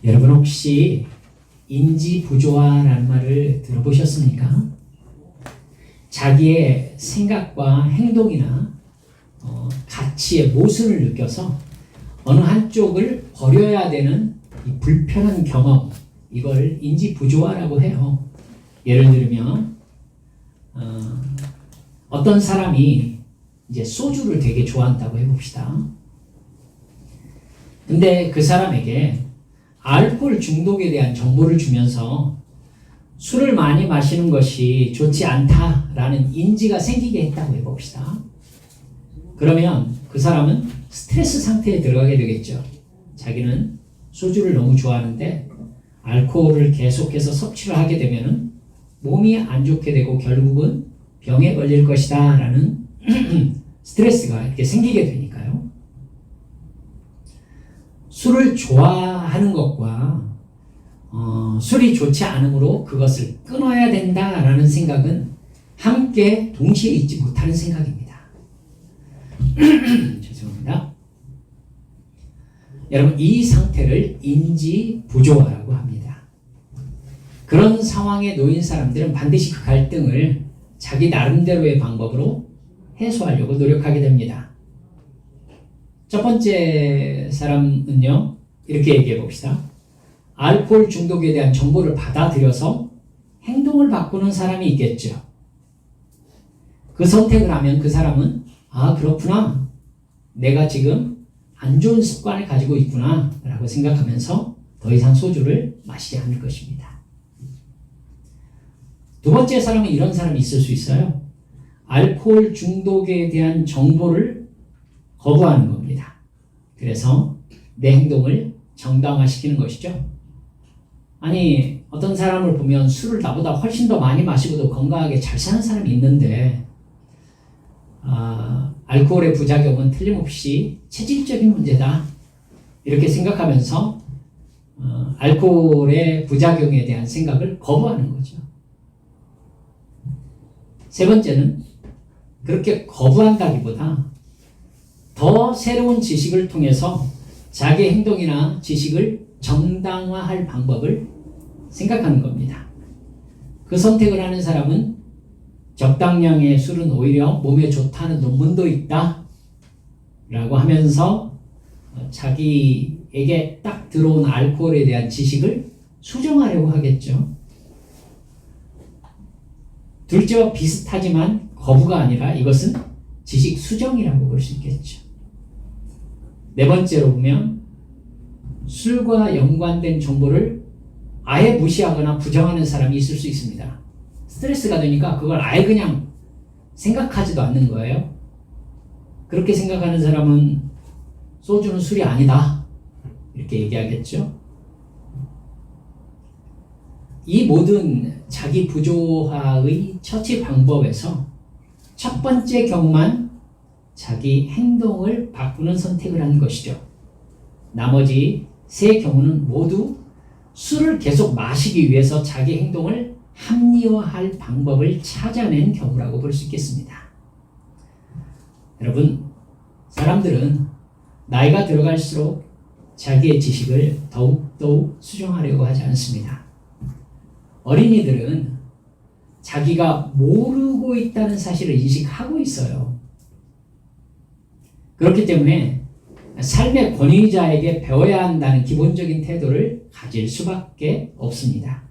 여러분 혹시 인지부조화라는 말을 들어보셨습니까? 자기의 생각과 행동이나 가치의 모순을 느껴서 어느 한쪽을 버려야 되는 이 불편한 경험, 이걸 인지부조화라고 해요. 예를 들면 어떤 사람이 이제 소주를 되게 좋아한다고 해봅시다. 근데 그 사람에게 알코올 중독에 대한 정보를 주면서 술을 많이 마시는 것이 좋지 않다라는 인지가 생기게 했다고 해봅시다. 그러면 그 사람은 스트레스 상태에 들어가게 되겠죠. 자기는 소주를 너무 좋아하는데 알코올을 계속해서 섭취를 하게 되면 몸이 안 좋게 되고 결국은 병에 걸릴 것이다 라는 스트레스가 이렇게 생기게 되니까요. 술을 좋아하는 것과 술이 좋지 않으므로 그것을 끊어야 된다라는 생각은 함께 동시에 있지 못하는 생각입니다. 죄송합니다. 여러분, 이 상태를 인지부조화라고 합니다. 그런 상황에 놓인 사람들은 반드시 그 갈등을 자기 나름대로의 방법으로 해소하려고 노력하게 됩니다. 첫 번째 사람은요, 이렇게 얘기해 봅시다. 알코올 중독에 대한 정보를 받아들여서 행동을 바꾸는 사람이 있겠죠. 그 선택을 하면 그 사람은 그렇구나, 내가 지금 안 좋은 습관을 가지고 있구나 라고 생각하면서 더 이상 소주를 마시지 않을 것입니다. 두 번째 사람은 이런 사람이 있을 수 있어요. 알코올 중독에 대한 정보를 거부하는 겁니다. 그래서 내 행동을 정당화시키는 것이죠. 아니, 어떤 사람을 보면 술을 나보다 훨씬 더 많이 마시고도 건강하게 잘 사는 사람이 있는데 알코올의 부작용은 틀림없이 체질적인 문제다, 이렇게 생각하면서 알코올의 부작용에 대한 생각을 거부하는 거죠. 세 번째는 그렇게 거부한다기보다 더 새로운 지식을 통해서 자기 행동이나 지식을 정당화할 방법을 생각하는 겁니다. 그 선택을 하는 사람은 적당량의 술은 오히려 몸에 좋다는 논문도 있다 라고 하면서 자기에게 딱 들어온 알코올에 대한 지식을 수정하려고 하겠죠. 둘째와 비슷하지만 거부가 아니라 이것은 지식 수정이라고 볼 수 있겠죠. 네 번째로 보면 술과 연관된 정보를 아예 무시하거나 부정하는 사람이 있을 수 있습니다. 스트레스가 되니까 그걸 아예 그냥 생각하지도 않는 거예요. 그렇게 생각하는 사람은 소주는 술이 아니다, 이렇게 얘기하겠죠. 이 모든 자기 부조화의 처치 방법에서 첫 번째 경우만 자기 행동을 바꾸는 선택을 하는 것이죠. 나머지 세 경우는 모두 술을 계속 마시기 위해서 자기 행동을 합리화할 방법을 찾아낸 경우라고 볼 수 있겠습니다. 여러분, 사람들은 나이가 들어갈수록 자기의 지식을 더욱더욱 수정하려고 하지 않습니다. 어린이들은 자기가 모르고 있다는 사실을 인식하고 있어요. 그렇기 때문에 삶의 권위자에게 배워야 한다는 기본적인 태도를 가질 수밖에 없습니다.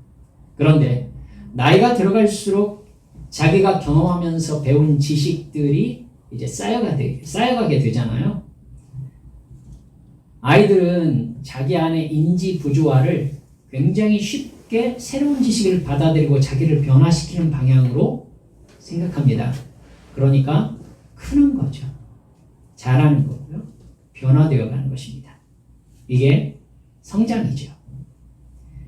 그런데 나이가 들어갈수록 자기가 경험하면서 배운 지식들이 이제 쌓여가게 되잖아요. 아이들은 자기 안에 인지 부조화를 굉장히 쉽게 새로운 지식을 받아들이고 자기를 변화시키는 방향으로 생각합니다. 그러니까 크는 거죠. 자라는 거고요. 변화되어 가는 것입니다. 이게 성장이죠.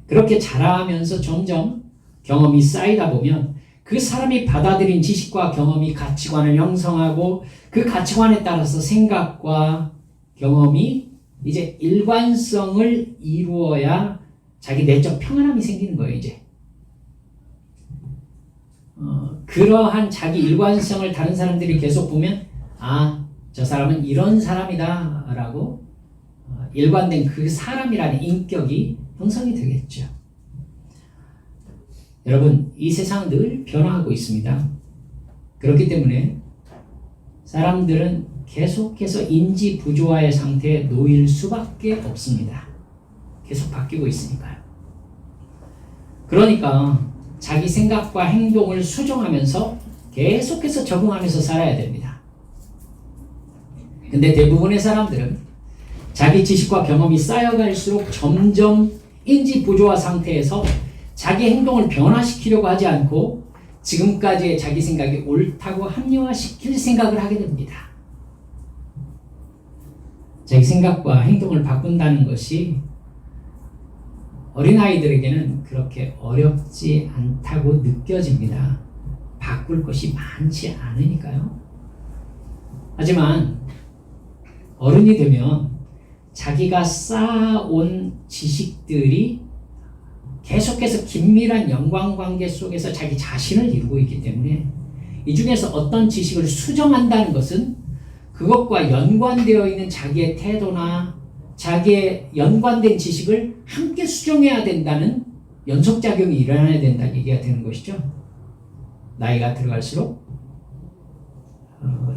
그렇게 자라면서 점점 경험이 쌓이다 보면 그 사람이 받아들인 지식과 경험이 가치관을 형성하고 그 가치관에 따라서 생각과 경험이 이제 일관성을 이루어야 자기 내적 평안함이 생기는 거예요, 이제. 그러한 자기 일관성을 다른 사람들이 계속 보면 저 사람은 이런 사람이다 라고 일관된 그 사람이라는 인격이 형성이 되겠죠. 여러분, 이 세상은 늘 변화하고 있습니다. 그렇기 때문에 사람들은 계속해서 인지 부조화의 상태에 놓일 수밖에 없습니다. 계속 바뀌고 있으니까요. 그러니까 자기 생각과 행동을 수정하면서 계속해서 적응하면서 살아야 됩니다. 근데 대부분의 사람들은 자기 지식과 경험이 쌓여갈수록 점점 인지 부조화 상태에서 자기 행동을 변화시키려고 하지 않고 지금까지의 자기 생각이 옳다고 합리화시킬 생각을 하게 됩니다. 자기 생각과 행동을 바꾼다는 것이 어린아이들에게는 그렇게 어렵지 않다고 느껴집니다. 바꿀 것이 많지 않으니까요. 하지만 어른이 되면 자기가 쌓아온 지식들이 계속해서 긴밀한 연관관계 속에서 자기 자신을 이루고 있기 때문에 이 중에서 어떤 지식을 수정한다는 것은 그것과 연관되어 있는 자기의 태도나 자기의 연관된 지식을 함께 수정해야 된다는 연속작용이 일어나야 된다는 얘기가 되는 것이죠. 나이가 들어갈수록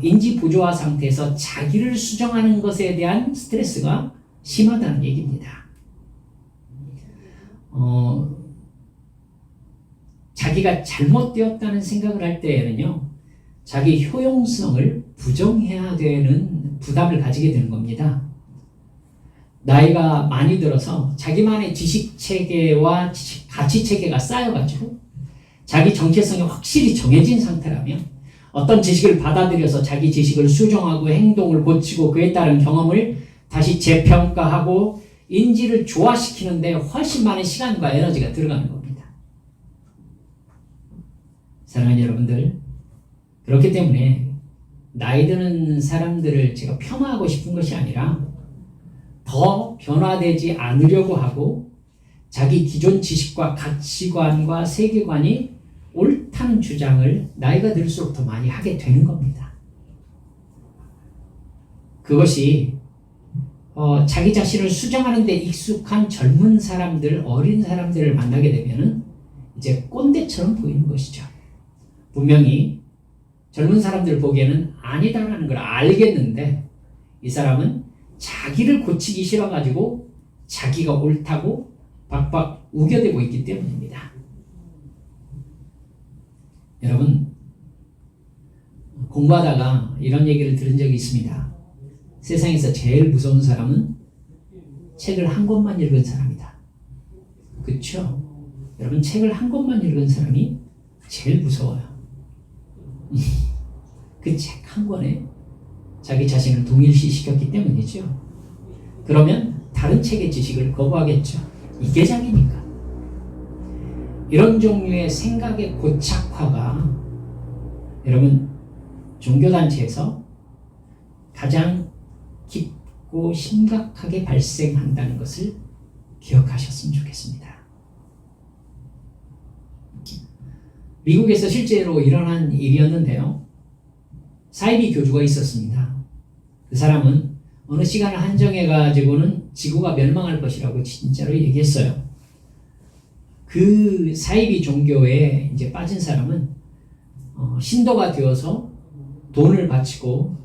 인지 부조화 상태에서 자기를 수정하는 것에 대한 스트레스가 심하다는 얘기입니다. 자기가 잘못되었다는 생각을 할 때에는요, 자기 효용성을 부정해야 되는 부담을 가지게 되는 겁니다. 나이가 많이 들어서 자기만의 지식 체계와 가치 체계가 쌓여가지고 자기 정체성이 확실히 정해진 상태라면 어떤 지식을 받아들여서 자기 지식을 수정하고 행동을 고치고 그에 따른 경험을 다시 재평가하고 인지를 조화시키는데 훨씬 많은 시간과 에너지가 들어가는 겁니다. 사랑하는 여러분들, 그렇기 때문에 나이 드는 사람들을 제가 폄하하고 싶은 것이 아니라 더 변화되지 않으려고 하고 자기 기존 지식과 가치관과 세계관이 옳다는 주장을 나이가 들수록 더 많이 하게 되는 겁니다. 그것이 자기 자신을 수정하는 데 익숙한 젊은 사람들, 어린 사람들을 만나게 되면은 이제 꼰대처럼 보이는 것이죠. 분명히 젊은 사람들 보기에는 아니다라는 걸 알겠는데 이 사람은 자기를 고치기 싫어가지고 자기가 옳다고 박박 우겨대고 있기 때문입니다. 여러분, 공부하다가 이런 얘기를 들은 적이 있습니다. 세상에서 제일 무서운 사람은 책을 한 권만 읽은 사람이다. 그렇죠? 여러분, 책을 한 권만 읽은 사람이 제일 무서워요. 그 책 한 권에 자기 자신을 동일시시켰기 때문이죠. 그러면 다른 책의 지식을 거부하겠죠. 이게 자기니까. 이런 종류의 생각의 고착화가 여러분 종교단체에서 가장 깊고 심각하게 발생한다는 것을 기억하셨으면 좋겠습니다. 미국에서 실제로 일어난 일이었는데요. 사이비 교주가 있었습니다. 그 사람은 어느 시간을 한정해가지고는 지구가 멸망할 것이라고 진짜로 얘기했어요. 그 사이비 종교에 이제 빠진 사람은 신도가 되어서 돈을 바치고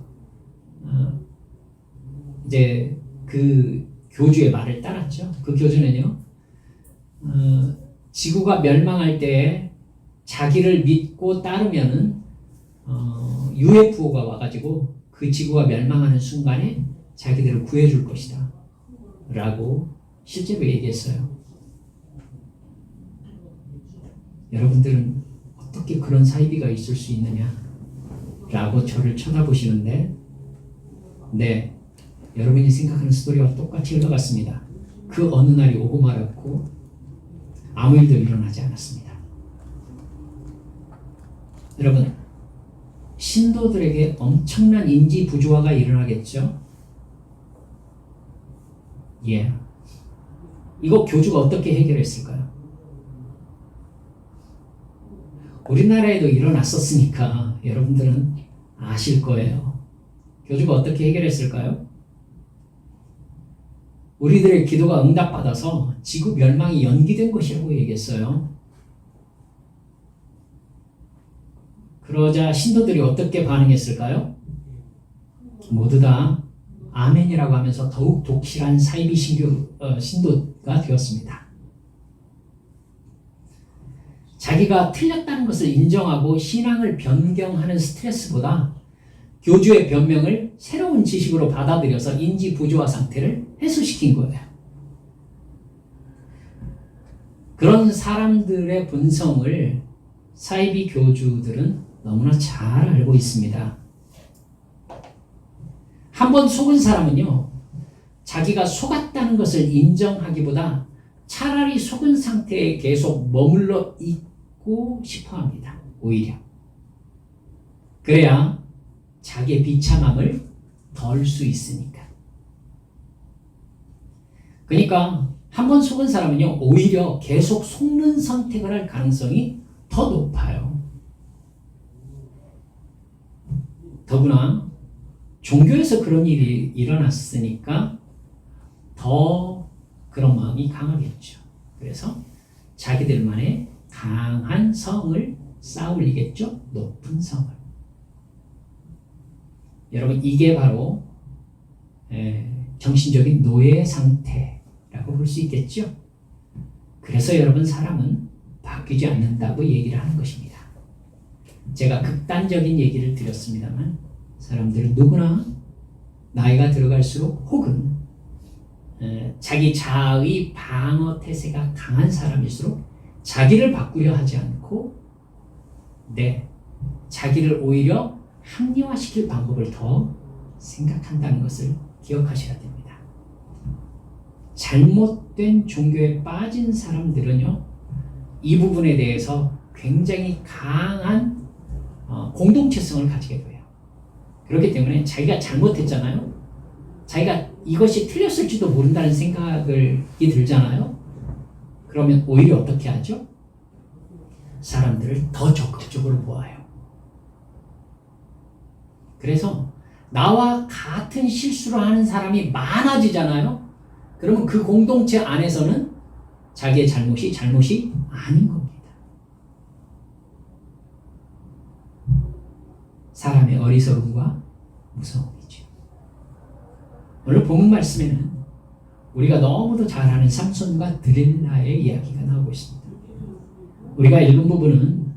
이제 그 교주의 말을 따랐죠. 그 교주는요, 지구가 멸망할 때 자기를 믿고 따르면은 UFO가 와가지고 그 지구가 멸망하는 순간에 자기들을 구해줄 것이다 라고 실제로 얘기했어요. 여러분들은 어떻게 그런 사이비가 있을 수 있느냐 라고 저를 쳐다보시는데, 네, 여러분이 생각하는 스토리와 똑같이 흘러갔습니다. 그 어느 날이 오고 말았고 아무 일도 일어나지 않았습니다. 여러분, 신도들에게 엄청난 인지 부조화가 일어나겠죠? 예. 이거 교주가 어떻게 해결했을까요? 우리나라에도 일어났었으니까 여러분들은 아실 거예요. 교주가 어떻게 해결했을까요? 우리들의 기도가 응답받아서 지구 멸망이 연기된 것이라고 얘기했어요. 그러자 신도들이 어떻게 반응했을까요? 모두 다 아멘이라고 하면서 더욱 독실한 사이비 신도가 되었습니다. 자기가 틀렸다는 것을 인정하고 신앙을 변경하는 스트레스보다 교주의 변명을 새로운 지식으로 받아들여서 인지 부조화 상태를 해소시킨 거예요. 그런 사람들의 본성을 사이비 교주들은 너무나 잘 알고 있습니다. 한번 속은 사람은요, 자기가 속았다는 것을 인정하기보다 차라리 속은 상태에 계속 머물러 있고 싶어 합니다. 오히려. 그래야 자기의 비참함을 덜 수 있으니까. 그러니까 한번 속은 사람은요, 오히려 계속 속는 선택을 할 가능성이 더 높아요. 더구나 종교에서 그런 일이 일어났으니까 더 그런 마음이 강하겠죠. 그래서 자기들만의 강한 성을 쌓아올리겠죠. 높은 성을. 여러분, 이게 바로 정신적인 노예 상태라고 볼 수 있겠죠. 그래서 여러분, 사람은 바뀌지 않는다고 얘기를 하는 것입니다. 제가 극단적인 얘기를 드렸습니다만 사람들은 누구나 나이가 들어갈수록 혹은 자기 자아의 방어 태세가 강한 사람일수록 자기를 바꾸려 하지 않고 자기를 오히려 합리화시킬 방법을 더 생각한다는 것을 기억하셔야 됩니다. 잘못된 종교에 빠진 사람들은요, 이 부분에 대해서 굉장히 강한 공동체성을 가지게 돼요. 그렇기 때문에 자기가 잘못했잖아요. 자기가 이것이 틀렸을지도 모른다는 생각이 들잖아요. 그러면 오히려 어떻게 하죠? 사람들을 더 적극적으로 모아요. 그래서 나와 같은 실수를 하는 사람이 많아지잖아요. 그러면 그 공동체 안에서는 자기의 잘못이 아닌 겁니다. 사람의 어리석음과 무서움이죠. 오늘 본문 말씀에는 우리가 너무도 잘 아는 삼손과 드릴라의 이야기가 나오고 있습니다. 우리가 읽은 부분은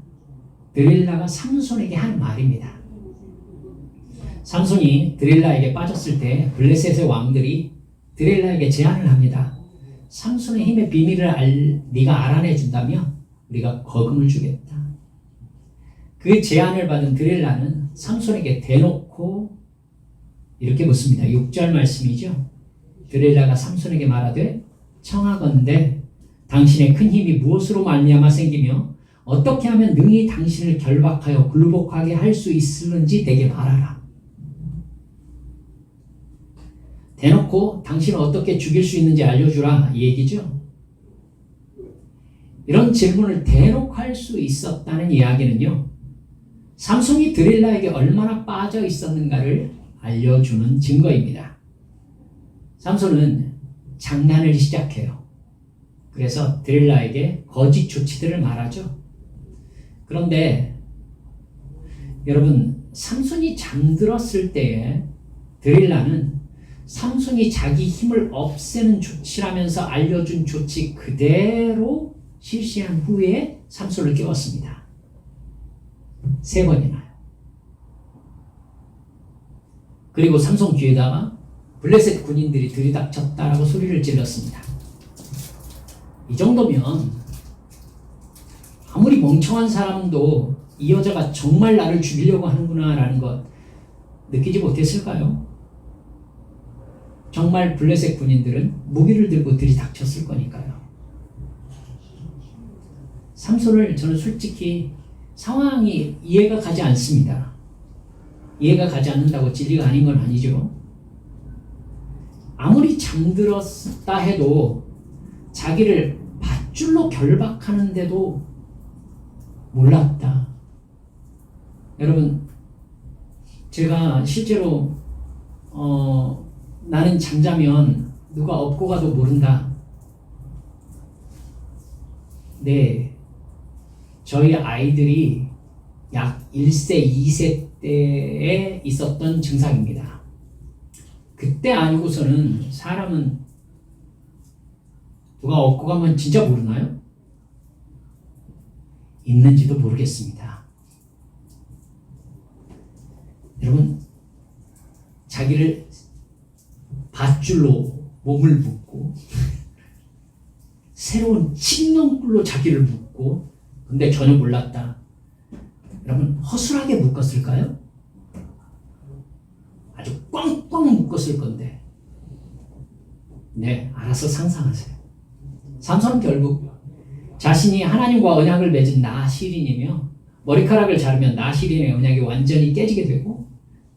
드릴라가 삼손에게 한 말입니다. 삼손이 드릴라에게 빠졌을 때 블레셋의 왕들이 드릴라에게 제안을 합니다. 삼손의 힘의 비밀을 네가 알아내준다면 우리가 거금을 주겠다. 그 제안을 받은 드릴라는 삼손에게 대놓고 이렇게 묻습니다. 6절 말씀이죠. 드릴라가 삼손에게 말하되 청하건대 당신의 큰 힘이 무엇으로 말미암아 생기며 어떻게 하면 능히 당신을 결박하여 굴복하게 할 수 있을는지 내게 말하라. 대놓고 당신을 어떻게 죽일 수 있는지 알려주라, 이 얘기죠. 이런 질문을 대놓고 할 수 있었다는 이야기는요, 삼손이 드릴라에게 얼마나 빠져 있었는가를 알려주는 증거입니다. 삼손은 장난을 시작해요. 그래서 드릴라에게 거짓 조치들을 말하죠. 그런데 여러분, 삼손이 잠들었을 때에 드릴라는 삼손이 자기 힘을 없애는 조치라면서 알려준 조치 그대로 실시한 후에 삼손을 깨웠습니다. 3번이나요. 그리고 삼손 귀에다가 블레셋 군인들이 들이닥쳤다라고 소리를 질렀습니다. 이 정도면 아무리 멍청한 사람도 이 여자가 정말 나를 죽이려고 하는구나 라는 것 느끼지 못했을까요? 정말 블레셋 군인들은 무기를 들고 들이닥쳤을 거니까요. 삼손을 저는 솔직히 상황이 이해가 가지 않습니다. 이해가 가지 않는다고 진리가 아닌 건 아니죠. 아무리 잠들었다 해도 자기를 밧줄로 결박하는데도 몰랐다. 여러분, 제가 실제로 나는 잠자면 누가 업고 가도 모른다. 네, 저희 아이들이 약 1세, 2세 때에 있었던 증상입니다. 그때 아니고서는 사람은 누가 업고 가면 진짜 모르나요? 있는지도 모르겠습니다. 여러분, 자기를 밧줄로 몸을 묶고 새로운 칡렁꿀로 자기를 묶고, 근데 전혀 몰랐다. 여러분, 허술하게 묶었을까요? 아주 꽝꽝 묶었을 건데. 네, 알아서 상상하세요. 삼손은 결국 자신이 하나님과 언약을 맺은 나시린이며 머리카락을 자르면 나시린의 언약이 완전히 깨지게 되고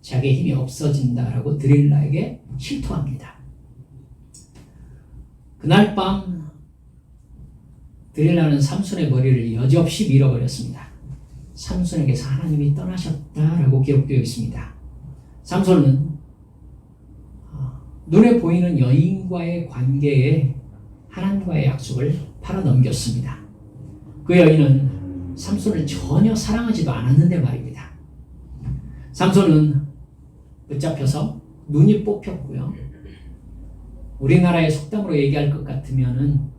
자기의 힘이 없어진다라고 드릴라에게 실토합니다. 그날 밤 드릴라는 삼손의 머리를 여지없이 밀어버렸습니다. 삼손에게서 하나님이 떠나셨다라고 기록되어 있습니다. 삼손은 눈에 보이는 여인과의 관계에 하나님과의 약속을 팔아넘겼습니다. 그 여인은 삼손을 전혀 사랑하지도 않았는데 말입니다. 삼손은 붙잡혀서 눈이 뽑혔고요. 우리나라의 속담으로 얘기할 것 같으면은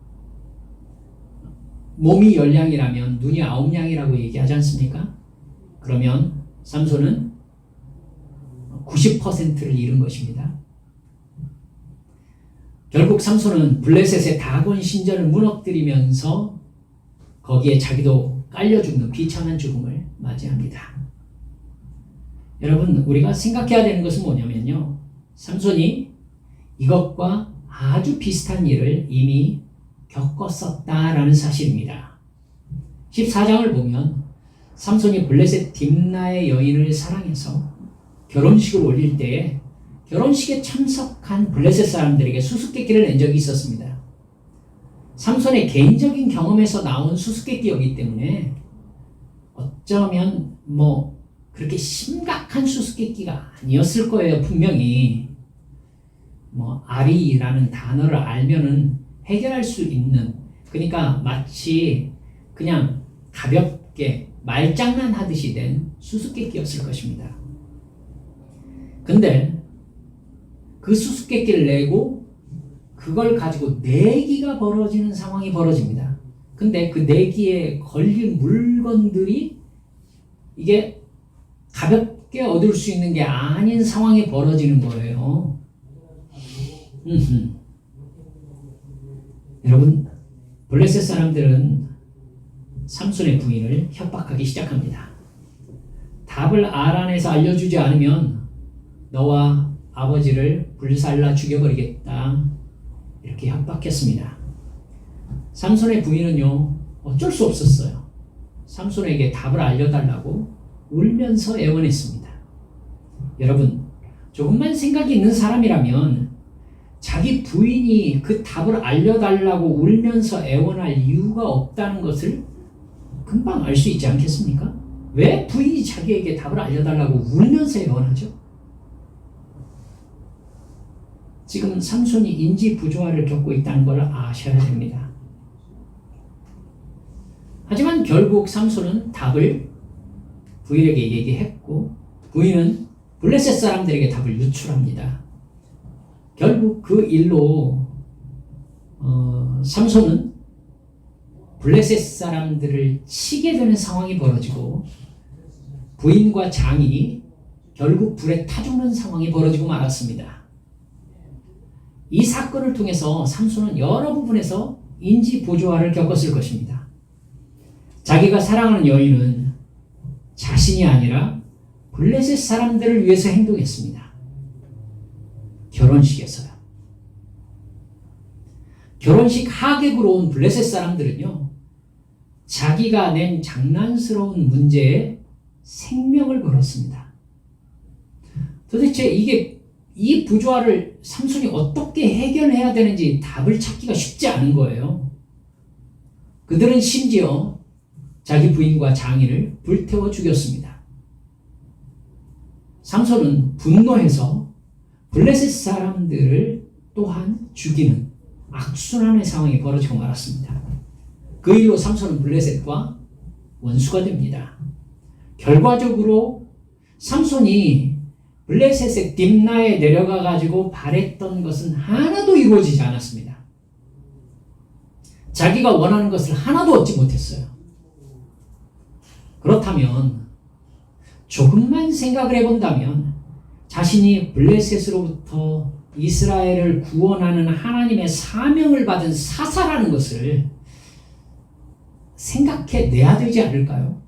몸이 10냥이라면 눈이 9냥이라고 얘기하지 않습니까? 그러면 삼손은 90%를 잃은 것입니다. 결국 삼손은 블레셋의 다곤 신전을 무너뜨리면서 거기에 자기도 깔려 죽는 비참한 죽음을 맞이합니다. 여러분, 우리가 생각해야 되는 것은 뭐냐면요, 삼손이 이것과 아주 비슷한 일을 이미 겪었었다라는 사실입니다. 14장을 보면 삼손이 블레셋 딥나의 여인을 사랑해서 결혼식을 올릴 때에 결혼식에 참석한 블레셋 사람들에게 수수께끼를 낸 적이 있었습니다. 삼손의 개인적인 경험에서 나온 수수께끼였기 때문에 어쩌면 그렇게 심각한 수수께끼가 아니었을 거예요. 분명히 아리라는 단어를 알면은 해결할 수 있는, 그러니까 마치 그냥 가볍게 말장난하듯이 된 수수께끼였을 것입니다. 근데 그 수수께끼를 내고 그걸 가지고 내기가 벌어지는 상황이 벌어집니다. 근데 그 내기에 걸린 물건들이 이게 가볍게 얻을 수 있는 게 아닌 상황이 벌어지는 거예요. 여러분, 블레셋 사람들은 삼손의 부인을 협박하기 시작합니다. 답을 아란에서 알려주지 않으면 너와 아버지를 불살라 죽여버리겠다, 이렇게 협박했습니다. 삼손의 부인은요, 어쩔 수 없었어요. 삼손에게 답을 알려달라고 울면서 애원했습니다. 여러분, 조금만 생각이 있는 사람이라면 자기 부인이 그 답을 알려달라고 울면서 애원할 이유가 없다는 것을 금방 알 수 있지 않겠습니까? 왜 부인이 자기에게 답을 알려달라고 울면서 애원하죠? 지금 삼손이 인지 부조화를 겪고 있다는 걸 아셔야 됩니다. 하지만 결국 삼손은 답을 부인에게 얘기했고 부인은 블레셋 사람들에게 답을 유출합니다. 결국 그 일로 삼손은 블레셋 사람들을 치게 되는 상황이 벌어지고 부인과 장인이 결국 불에 타 죽는 상황이 벌어지고 말았습니다. 이 사건을 통해서 삼손은 여러 부분에서 인지 부조화를 겪었을 것입니다. 자기가 사랑하는 여인은 자신이 아니라 블레셋 사람들을 위해서 행동했습니다. 결혼식에서요. 결혼식 하객으로 온 블레셋 사람들은요, 자기가 낸 장난스러운 문제에 생명을 걸었습니다. 도대체 이 부조화를 삼손이 어떻게 해결해야 되는지 답을 찾기가 쉽지 않은 거예요. 그들은 심지어 자기 부인과 장인을 불태워 죽였습니다. 삼손은 분노해서 블레셋 사람들을 또한 죽이는 악순환의 상황이 벌어지고 말았습니다. 그 일로 삼손은 블레셋과 원수가 됩니다. 결과적으로 삼손이 블레셋의 딥나에 내려가 가지고 바랬던 것은 하나도 이루어지지 않았습니다. 자기가 원하는 것을 하나도 얻지 못했어요. 그렇다면 조금만 생각을 해본다면 자신이 블레셋으로부터 이스라엘을 구원하는 하나님의 사명을 받은 사사라는 것을 생각해내야 되지 않을까요?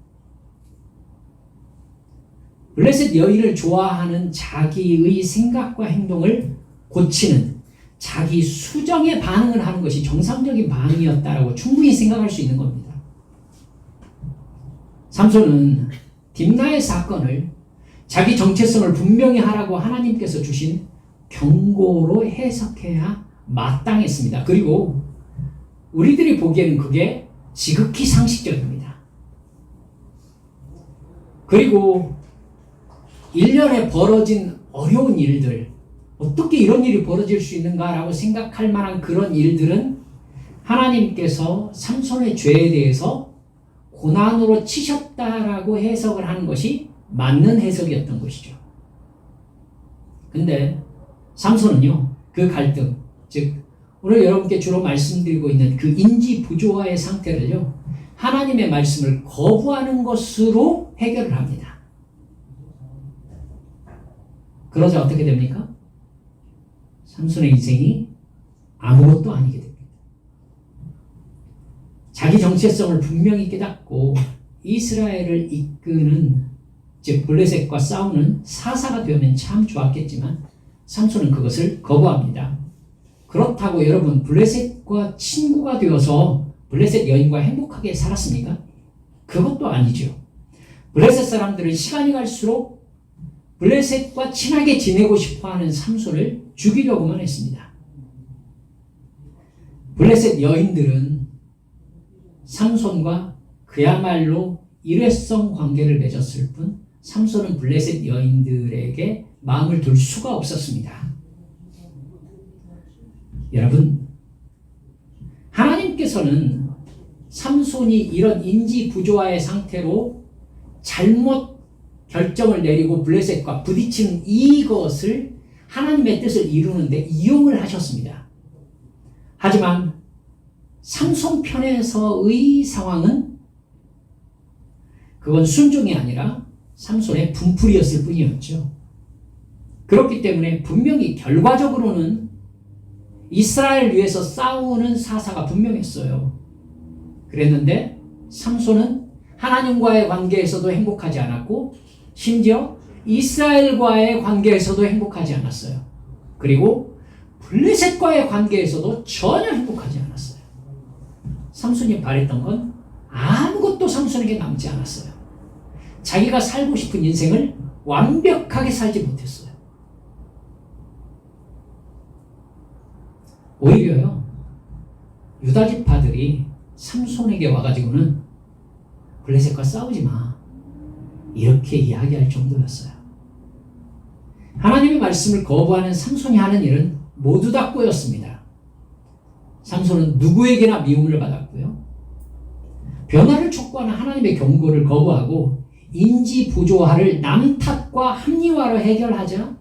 블레셋 여인을 좋아하는 자기의 생각과 행동을 고치는 자기 수정에 반응을 하는 것이 정상적인 반응이었다라고 충분히 생각할 수 있는 겁니다. 삼손은 딥나의 사건을 자기 정체성을 분명히 하라고 하나님께서 주신 경고로 해석해야 마땅했습니다. 그리고 우리들이 보기에는 그게 지극히 상식적입니다. 그리고 1년에 벌어진 어려운 일들, 어떻게 이런 일이 벌어질 수 있는가라고 생각할 만한 그런 일들은 하나님께서 삼손의 죄에 대해서 고난으로 치셨다라고 해석을 하는 것이 맞는 해석이었던 것이죠. 근데 삼손은요, 그 갈등, 즉 오늘 여러분께 주로 말씀드리고 있는 그 인지 부조화의 상태를요, 하나님의 말씀을 거부하는 것으로 해결을 합니다. 그러자 어떻게 됩니까? 삼손의 인생이 아무것도 아니게 됩니다. 자기 정체성을 분명히 깨닫고 이스라엘을 이끄는, 즉 블레셋과 싸우는 사사가 되면 참 좋았겠지만 삼손은 그것을 거부합니다. 그렇다고 여러분 블레셋과 친구가 되어서 블레셋 여인과 행복하게 살았습니까? 그것도 아니죠. 블레셋 사람들은 시간이 갈수록 블레셋과 친하게 지내고 싶어하는 삼손을 죽이려고만 했습니다. 블레셋 여인들은 삼손과 그야말로 일회성 관계를 맺었을 뿐 삼손은 블레셋 여인들에게 마음을 둘 수가 없었습니다. 여러분, 하나님께서는 삼손이 이런 인지 부조화의 상태로 잘못 결정을 내리고 블레셋과 부딪히는 이것을 하나님의 뜻을 이루는데 이용을 하셨습니다. 하지만 삼손 편에서의 상황은 그건 순종이 아니라 삼손의 분풀이었을 뿐이었죠. 그렇기 때문에 분명히 결과적으로는 이스라엘 위해서 싸우는 사사가 분명했어요. 그랬는데 삼손은 하나님과의 관계에서도 행복하지 않았고 심지어 이스라엘과의 관계에서도 행복하지 않았어요. 그리고 블레셋과의 관계에서도 전혀 행복하지 않았어요. 삼손이 바랬던 건 아무것도 삼손에게 남지 않았어요. 자기가 살고 싶은 인생을 완벽하게 살지 못했어요. 오히려요, 유다 지파들이 삼손에게 와가지고는 블레셋과 싸우지 마, 이렇게 이야기할 정도였어요. 하나님의 말씀을 거부하는 삼손이 하는 일은 모두 다 꼬였습니다. 삼손은 누구에게나 미움을 받았고요, 변화를 촉구하는 하나님의 경고를 거부하고 인지 부조화를 남 탓과 합리화로 해결하자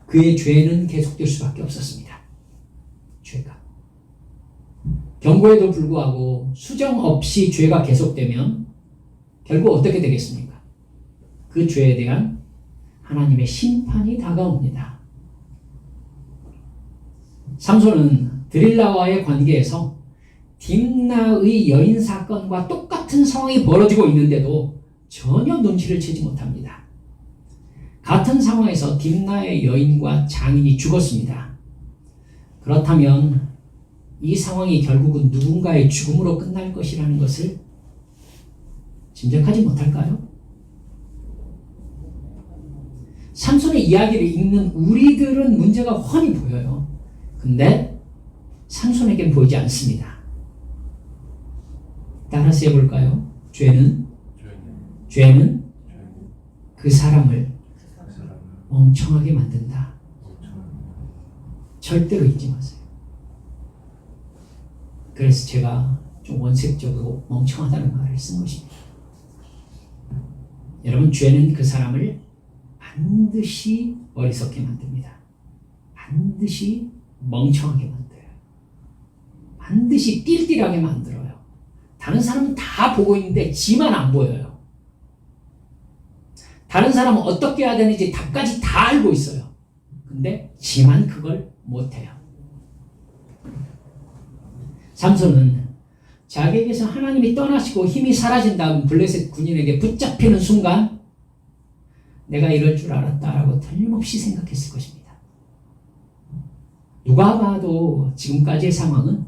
그의 죄는 계속될 수밖에 없었습니다. 죄가. 경고에도 불구하고 수정 없이 죄가 계속되면 결국 어떻게 되겠습니까? 그 죄에 대한 하나님의 심판이 다가옵니다. 삼손은 드릴라와의 관계에서 딥나의 여인 사건과 똑같은 상황이 벌어지고 있는데도 전혀 눈치를 채지 못합니다. 같은 상황에서 딥나의 여인과 장인이 죽었습니다. 그렇다면 이 상황이 결국은 누군가의 죽음으로 끝날 것이라는 것을 짐작하지 못할까요? 삼손의 이야기를 읽는 우리들은 문제가 훤히 보여요. 근데 삼손에겐 보이지 않습니다. 따라서 해볼까요? 죄는 그 사람을 멍청하게 만든다. 절대로 잊지 마세요. 그래서 제가 좀 원색적으로 멍청하다는 말을 쓴 것입니다. 여러분, 죄는 그 사람을 반드시 어리석게 만듭니다. 반드시 멍청하게 만들어요. 반드시 띨띨하게 만들어요. 다른 사람은 다 보고 있는데 지만 안 보여요. 다른 사람은 어떻게 해야 되는지 답까지 다 알고 있어요. 근데 지만 그걸 못해요. 삼손은 자기에게서 하나님이 떠나시고 힘이 사라진 다음 블레셋 군인에게 붙잡히는 순간 내가 이럴 줄 알았다라고 틀림없이 생각했을 것입니다. 누가 봐도 지금까지의 상황은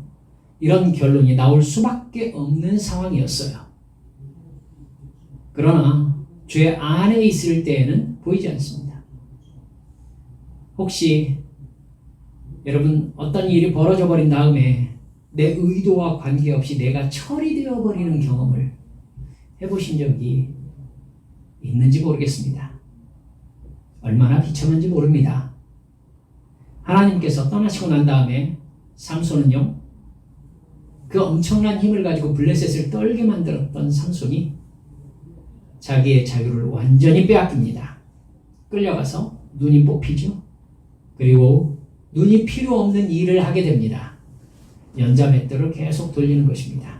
이런 결론이 나올 수밖에 없는 상황이었어요. 그러나 죄 안에 있을 때에는 보이지 않습니다. 혹시 여러분 어떤 일이 벌어져 버린 다음에 내 의도와 관계없이 내가 처리되어 버리는 경험을 해보신 적이 있는지 모르겠습니다. 얼마나 비참한지 모릅니다. 하나님께서 떠나시고 난 다음에 삼손은요, 그 엄청난 힘을 가지고 블레셋을 떨게 만들었던 삼손이 자기의 자유를 완전히 빼앗깁니다. 끌려가서 눈이 뽑히죠. 그리고 눈이 필요 없는 일을 하게 됩니다. 연자맷돌을 계속 돌리는 것입니다.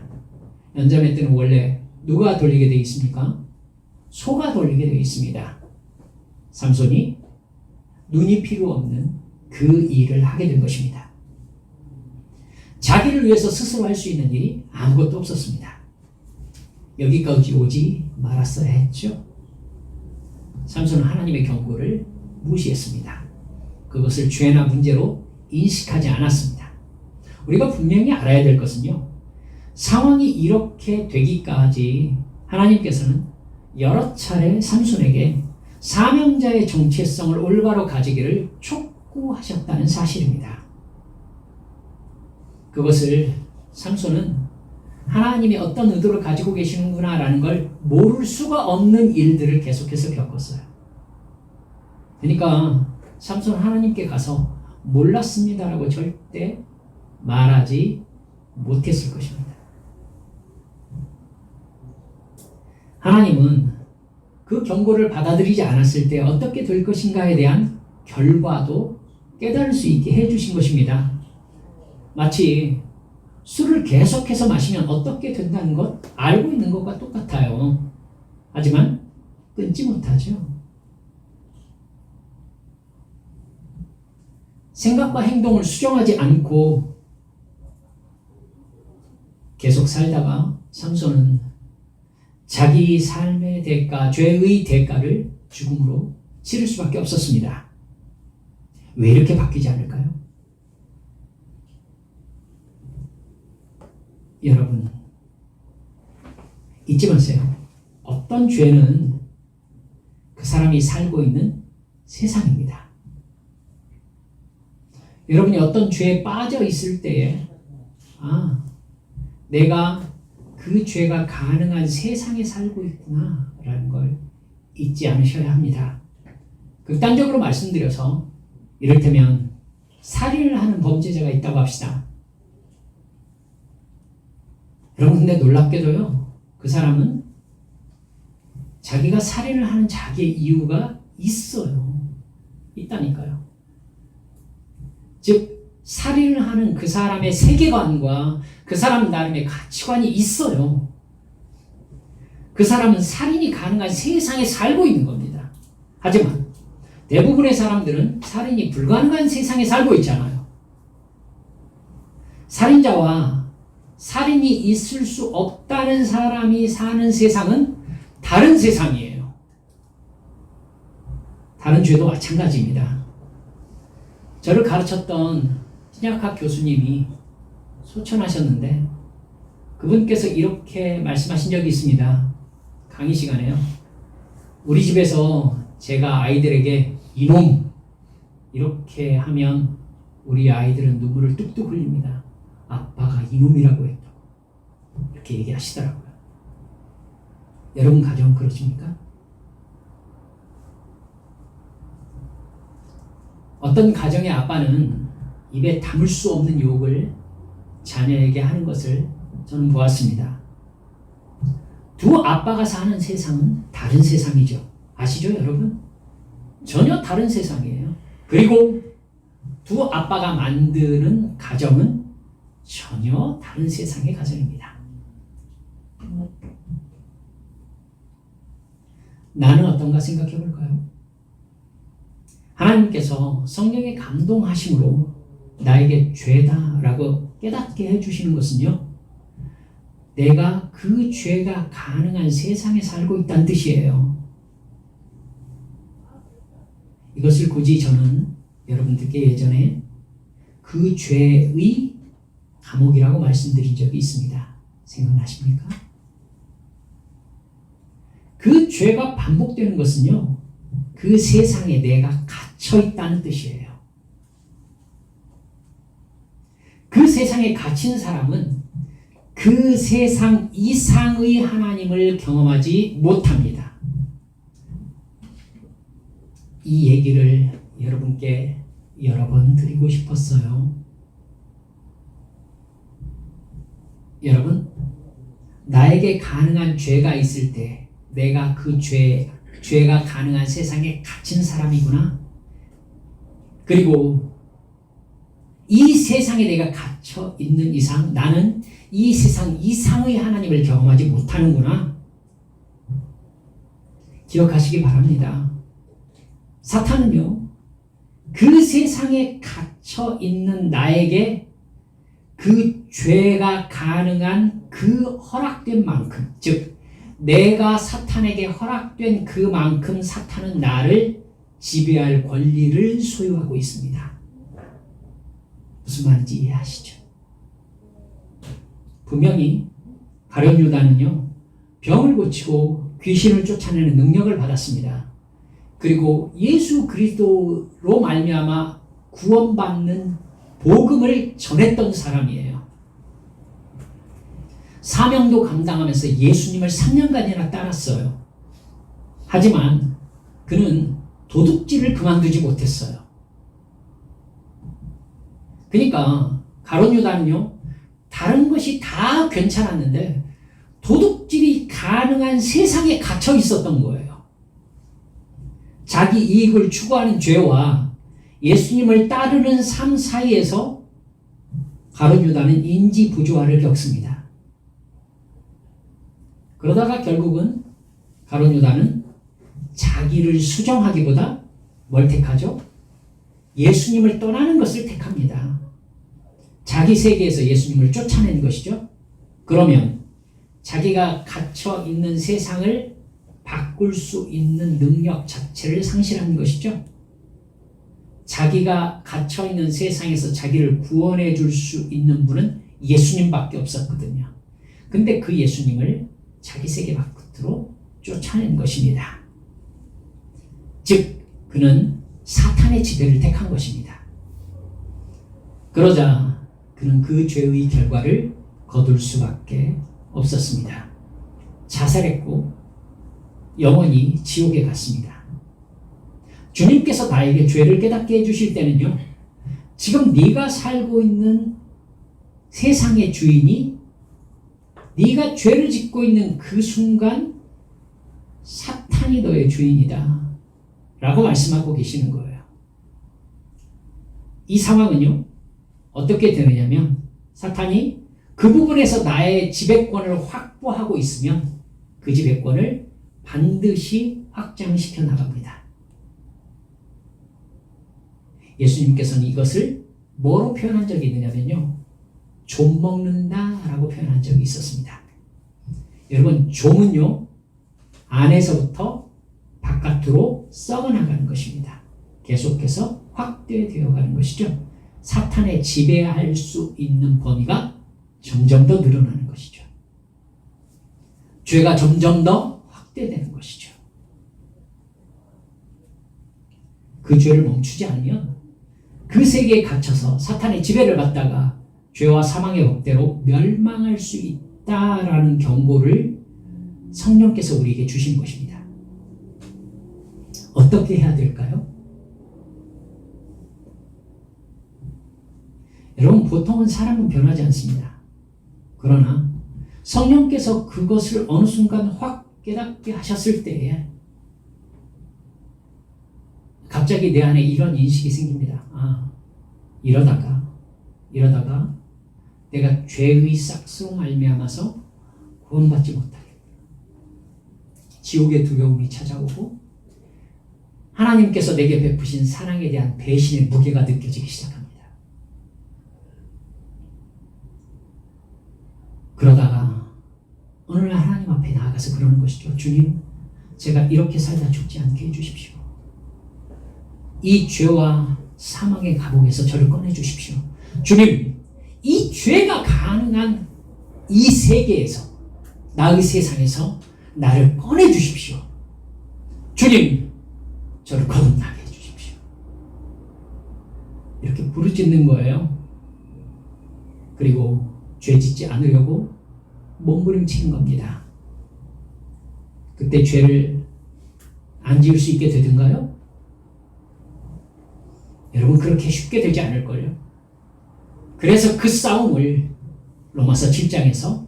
연자맷돌은 원래 누가 돌리게 되어 있습니까? 소가 돌리게 되어 있습니다. 삼손이 눈이 필요 없는 그 일을 하게 된 것입니다. 자기를 위해서 스스로 할 수 있는 일이 아무것도 없었습니다. 여기까지 오지 말았어야 했죠. 삼손은 하나님의 경고를 무시했습니다. 그것을 죄나 문제로 인식하지 않았습니다. 우리가 분명히 알아야 될 것은요, 상황이 이렇게 되기까지 하나님께서는 여러 차례 삼손에게 사명자의 정체성을 올바로 가지기를 촉구하셨다는 사실입니다. 그것을 삼손은 하나님이 어떤 의도를 가지고 계시는구나라는 걸 모를 수가 없는 일들을 계속해서 겪었어요. 그러니까 삼손 하나님께 가서 몰랐습니다라고 절대 말하지 못했을 것입니다. 하나님은 그 경고를 받아들이지 않았을 때 어떻게 될 것인가에 대한 결과도 깨달을 수 있게 해주신 것입니다. 마치 술을 계속해서 마시면 어떻게 된다는 것 알고 있는 것과 똑같아요. 하지만 끊지 못하죠. 생각과 행동을 수정하지 않고 계속 살다가 삼손은 자기 삶의 대가, 죄의 대가를 죽음으로 치를 수밖에 없었습니다. 왜 이렇게 바뀌지 않을까요? 여러분, 잊지 마세요. 어떤 죄는 그 사람이 살고 있는 세상입니다. 여러분이 어떤 죄에 빠져 있을 때에 내가 그 죄가 가능한 세상에 살고 있구나 라는 걸 잊지 않으셔야 합니다. 극단적으로 말씀드려서 이를테면 살인을 하는 범죄자가 있다고 합시다. 여러분, 근데 놀랍게도요, 그 사람은 자기가 살인을 하는 자기의 이유가 있어요. 있다니까요. 즉 살인을 하는 그 사람의 세계관과 그 사람 나름의 가치관이 있어요. 그 사람은 살인이 가능한 세상에 살고 있는 겁니다. 하지만 대부분의 사람들은 살인이 불가능한 세상에 살고 있잖아요. 살인자와 살인이 있을 수 없다는 사람이 사는 세상은 다른 세상이에요. 다른 죄도 마찬가지입니다. 저를 가르쳤던 신약학 교수님이 소천하셨는데 그분께서 이렇게 말씀하신 적이 있습니다. 강의 시간에요. 우리 집에서 제가 아이들에게 이놈 이렇게 하면 우리 아이들은 눈물을 뚝뚝 흘립니다. 아빠가 이놈이라고 했다고 이렇게 얘기하시더라고요. 여러분 가정 그러십니까? 어떤 가정의 아빠는 입에 담을 수 없는 유혹을 자녀에게 하는 것을 저는 보았습니다. 두 아빠가 사는 세상은 다른 세상이죠. 아시죠, 여러분? 전혀 다른 세상이에요. 그리고 두 아빠가 만드는 가정은 전혀 다른 세상의 가정입니다. 나는 어떤가 생각해 볼까요? 하나님께서 성령의 감동하심으로 나에게 죄다라고 깨닫게 해주시는 것은요, 내가 그 죄가 가능한 세상에 살고 있다는 뜻이에요. 이것을 굳이 저는 여러분들께 예전에 그 죄의 감옥이라고 말씀드린 적이 있습니다. 생각나십니까? 그 죄가 반복되는 것은요, 그 세상에 내가 갇혀 있다는 뜻이에요. 그 세상에 갇힌 사람은 그 세상 이상의 하나님을 경험하지 못합니다. 이 얘기를 여러분께 여러 번 드리고 싶었어요. 여러분, 나에게 가능한 죄가 있을 때 내가 그 죄가 가능한 세상에 갇힌 사람이구나. 그리고 이 세상에 내가 갇혀 있는 이상 나는 이 세상 이상의 하나님을 경험하지 못하는구나. 기억하시기 바랍니다. 사탄은요, 그 세상에 갇혀 있는 나에게 그 죄가 가능한 그 허락된 만큼, 즉 내가 사탄에게 허락된 그만큼 사탄은 나를 지배할 권리를 소유하고 있습니다. 무슨 말인지 이해하시죠? 분명히 가룟 유다는요, 병을 고치고 귀신을 쫓아내는 능력을 받았습니다. 그리고 예수 그리스도로 말미암아 구원받는 복음을 전했던 사람이에요. 사명도 감당하면서 예수님을 3년간이나 따랐어요. 하지만 그는 도둑질을 그만두지 못했어요. 그러니까 가룟 유다는요, 다른 것이 다 괜찮았는데 도둑질이 가능한 세상에 갇혀 있었던 거예요. 자기 이익을 추구하는 죄와 예수님을 따르는 삶 사이에서 가룟 유다는 인지 부조화를 겪습니다. 그러다가 결국은 가룟 유다는 자기를 수정하기보다 뭘 택하죠? 예수님을 떠나는 것을 택합니다. 자기 세계에서 예수님을 쫓아내는 것이죠. 그러면 자기가 갇혀 있는 세상을 바꿀 수 있는 능력 자체를 상실하는 것이죠. 자기가 갇혀 있는 세상에서 자기를 구원해 줄 수 있는 분은 예수님밖에 없었거든요. 근데 그 예수님을 자기 세계 밖으로 쫓아낸 것입니다. 즉 그는 사탄의 지배를 택한 것입니다. 그러자 그는 그 죄의 결과를 거둘 수밖에 없었습니다. 자살했고 영원히 지옥에 갔습니다. 주님께서 나에게 죄를 깨닫게 해주실 때는요, 지금 네가 살고 있는 세상의 주인이 네가 죄를 짓고 있는 그 순간 사탄이 너의 주인이다 라고 말씀하고 계시는 거예요. 이 상황은요, 어떻게 되느냐면 사탄이 그 부분에서 나의 지배권을 확보하고 있으면 그 지배권을 반드시 확장시켜 나갑니다. 예수님께서는 이것을 뭐로 표현한 적이 있느냐면요, 좀 먹는다라고 표현한 적이 있었습니다. 여러분, 좀은요 안에서부터 바깥으로 썩어나가는 것입니다. 계속해서 확대되어 가는 것이죠. 사탄에 지배할 수 있는 범위가 점점 더 늘어나는 것이죠. 죄가 점점 더 확대되는 것이죠. 그 죄를 멈추지 않으면 그 세계에 갇혀서 사탄의 지배를 받다가 죄와 사망의 법대로 멸망할 수 있다라는 경고를 성령께서 우리에게 주신 것입니다. 어떻게 해야 될까요? 여러분, 보통은 사람은 변하지 않습니다. 그러나 성령께서 그것을 어느 순간 확 깨닫게 하셨을 때에 갑자기 내 안에 이런 인식이 생깁니다. 이러다가 내가 죄의 싹스로 말미암아서 구원받지 못하겠다. 지옥의 두려움이 찾아오고 하나님께서 내게 베푸신 사랑에 대한 배신의 무게가 느껴지기 시작합니다. 그러다가 어느 날 하나님 앞에 나아가서 그러는 것이죠. 주님, 제가 이렇게 살다 죽지 않게 해주십시오. 이 죄와 사망의 감옥에서 저를 꺼내주십시오. 주님, 이 죄가 가능한 이 세계에서, 나의 세상에서 나를 꺼내주십시오. 주님, 저를 거듭나게 해주십시오. 이렇게 부르짖는 거예요. 그리고 죄 짓지 않으려고 몸부림치는 겁니다. 그때 죄를 안 지을 수 있게 되든가요? 여러분, 그렇게 쉽게 되지 않을걸요. 그래서 그 싸움을 로마서 7장에서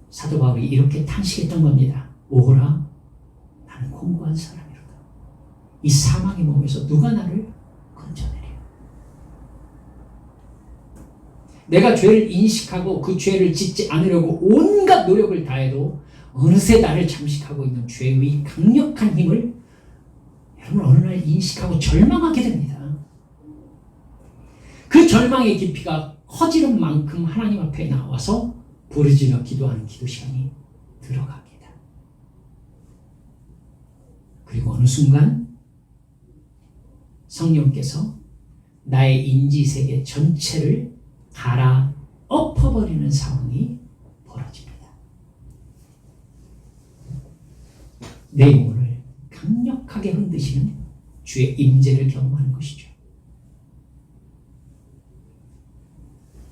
사도 바울이 이렇게 탄식했던 겁니다. 오호라, 나는 공고한 사람이로다. 이 사망의 몸에서 누가 나를 건져내려. 내가 죄를 인식하고 그 죄를 짓지 않으려고 온갖 노력을 다해도 어느새 나를 잠식하고 있는 죄의 강력한 힘을 여러분 어느 날 인식하고 절망하게 됩니다. 그 절망의 깊이가 커지는 만큼 하나님 앞에 나와서 부르짖어 기도하는 기도 시간이 들어갑니다. 그리고 어느 순간 성령께서 나의 인지세계 전체를 갈아엎어버리는 상황이 벌어집니다. 내 영혼을 강력하게 흔드시는 주의 임재를 경험하는 것이죠.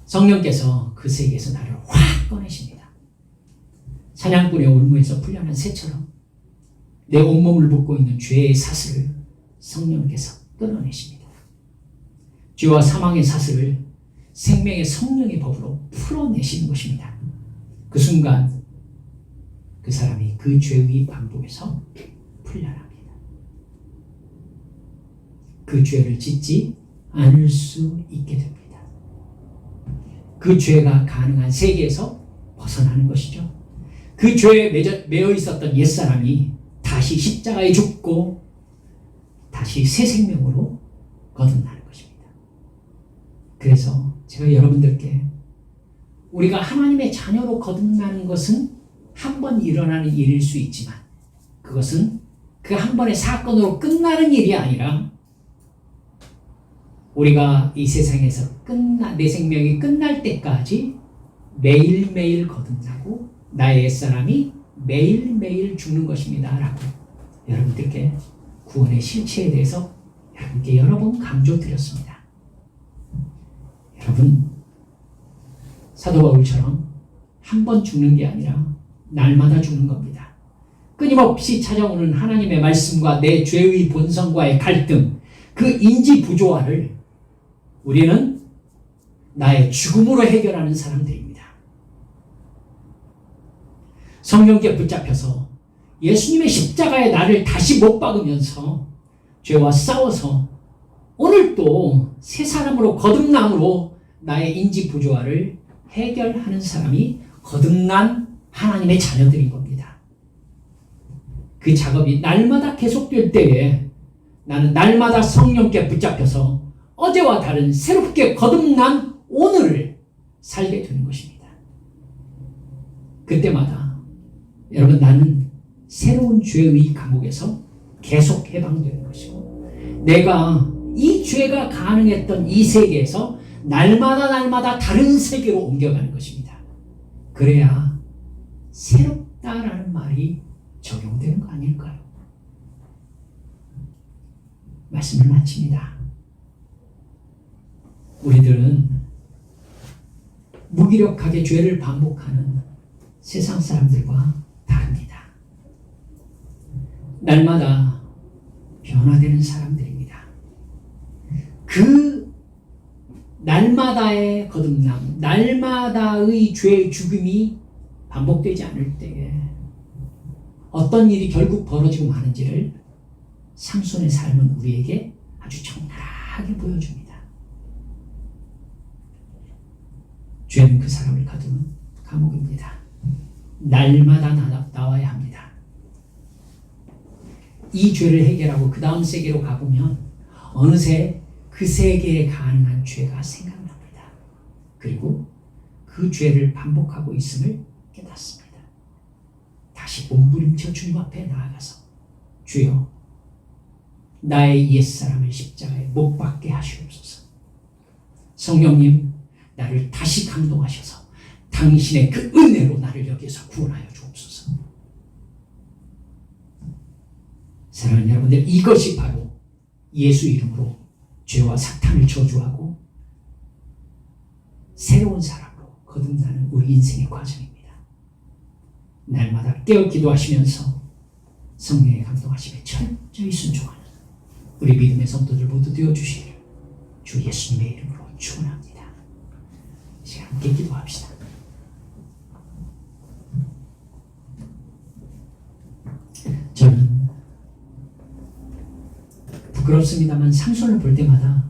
성령께서 그 세계에서 나를 확 꺼내십니다. 사냥꾼의 올무에서 풀려난 새처럼 내 온몸을 묶고 있는 죄의 사슬을 성령께서 끊어내십니다. 죄와 사망의 사슬을 생명의 성령의 법으로 풀어내시는 것입니다. 그 순간 그 사람이 그 죄의 반복에서 풀려납니다. 그 죄를 짓지 않을 수 있게 됩니다. 그 죄가 가능한 세계에서 벗어나는 것이죠. 그 죄에 매여 있었던 옛사람이 다시 십자가에 죽고 다시 새 생명으로 거듭나는 것입니다. 그래서 제가 여러분들께 우리가 하나님의 자녀로 거듭나는 것은 한 번 일어나는 일일 수 있지만 그것은 그 한 번의 사건으로 끝나는 일이 아니라 우리가 이 세상에서 내 생명이 끝날 때까지 매일매일 거듭나고 나의 옛사람이 매일매일 죽는 것입니다. 라고 여러분들께 구원의 실체에 대해서 여러분께 여러 번 강조드렸습니다. 여러분, 사도 바울처럼 한 번 죽는 게 아니라 날마다 죽는 겁니다. 끊임없이 찾아오는 하나님의 말씀과 내 죄의 본성과의 갈등, 그 인지 부조화를 우리는 나의 죽음으로 해결하는 사람들입니다. 성령께 붙잡혀서 예수님의 십자가에 나를 다시 못 박으면서 죄와 싸워서 오늘 또 새 사람으로 거듭남으로 나의 인지 부조화를 해결하는 사람이 거듭난 하나님의 자녀들인 겁니다. 그 작업이 날마다 계속될 때에 나는 날마다 성령께 붙잡혀서 어제와 다른 새롭게 거듭난 오늘을 살게 되는 것입니다. 그때마다 여러분, 나는 새로운 죄의 감옥에서 계속 해방되는 것이고 내가 이 죄가 가능했던 이 세계에서 날마다 다른 세계로 옮겨가는 것입니다. 그래야 새롭다라는 말이 적용되는 거 아닐까요? 말씀을 마칩니다. 우리들은 무기력하게 죄를 반복하는 세상 사람들과 다릅니다. 날마다 변화되는 사람들입니다. 그 날마다 날마다의 거듭남, 날마다의 죄의 죽음이 반복되지 않을 때에 어떤 일이 결국 벌어지고 마는지를 삼손의 삶은 우리에게 아주 적나라하게 보여줍니다. 죄는 그 사람을 가두는 감옥입니다. 날마다 나와야 합니다. 이 죄를 해결하고 그 다음 세계로 가보면 어느새 그 세계에 가능한 죄가 생각납니다. 그리고 그 죄를 반복하고 있음을 깨닫습니다. 다시 몸부림쳐 주님 앞에 나아가서 주여 나의 옛사람을 십자가에 못 박게 하시옵소서. 성령님 나를 다시 감동하셔서 당신의 그 은혜로 나를 여기서 구원하여 주옵소서. 사랑하는 여러분들, 이것이 바로 예수 이름으로 죄와 사탄을 저주하고 새로운 사람으로 거듭나는 우리 인생의 과정입니다. 날마다 깨어 기도하시면서 성령의 감동하심에 철저히 순종하는 우리 믿음의 성도들 모두 되어주시기를 주 예수님의 이름으로 축원합니다. 이제 함께 기도합시다. 저는 부끄럽습니다만 삼손을 볼 때마다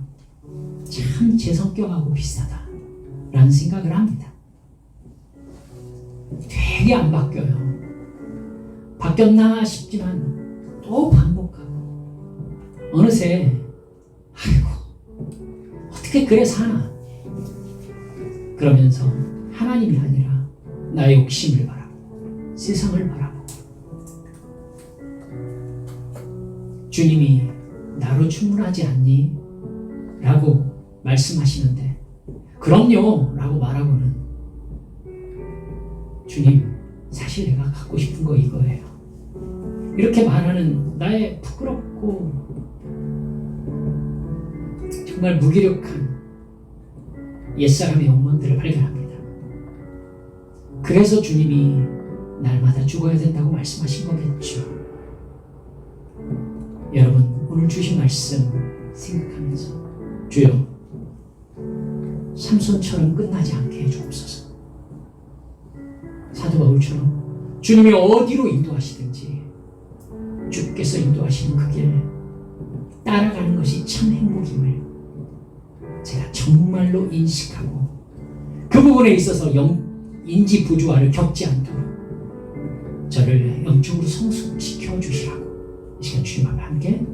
참 제 성격하고 비슷하다라는 생각을 합니다. 되게 안 바뀌어요. 바뀌었나 싶지만 또 반복하고 어느새 아이고 어떻게 그래 사나 그러면서 하나님이 아니라 나의 욕심을 바라보고 세상을 바라보고 주님이 나로 충분하지 않니? 라고 말씀하시는데 그럼요 라고 말하고는 주님 사실 내가 갖고 싶은 거 이거예요. 이렇게 말하는 나의 부끄럽고 정말 무기력한 옛사람의 욕망들을 발견합니다. 그래서 주님이 날마다 죽어야 된다고 말씀하신 거겠죠. 여러분 오늘 주신 말씀 생각하면서 주여 삼손처럼 끝나지 않게 해주옵소서. 사도 바울처럼 주님이 어디로 인도하시든지 주께서 인도하시는 그 길 따라가는 것이 참 행복임을 제가 정말로 인식하고 그 부분에 있어서 인지 부조화를 겪지 않도록 저를 영적으로 성숙시켜 주시라고 이 시간 주님 앞에 함께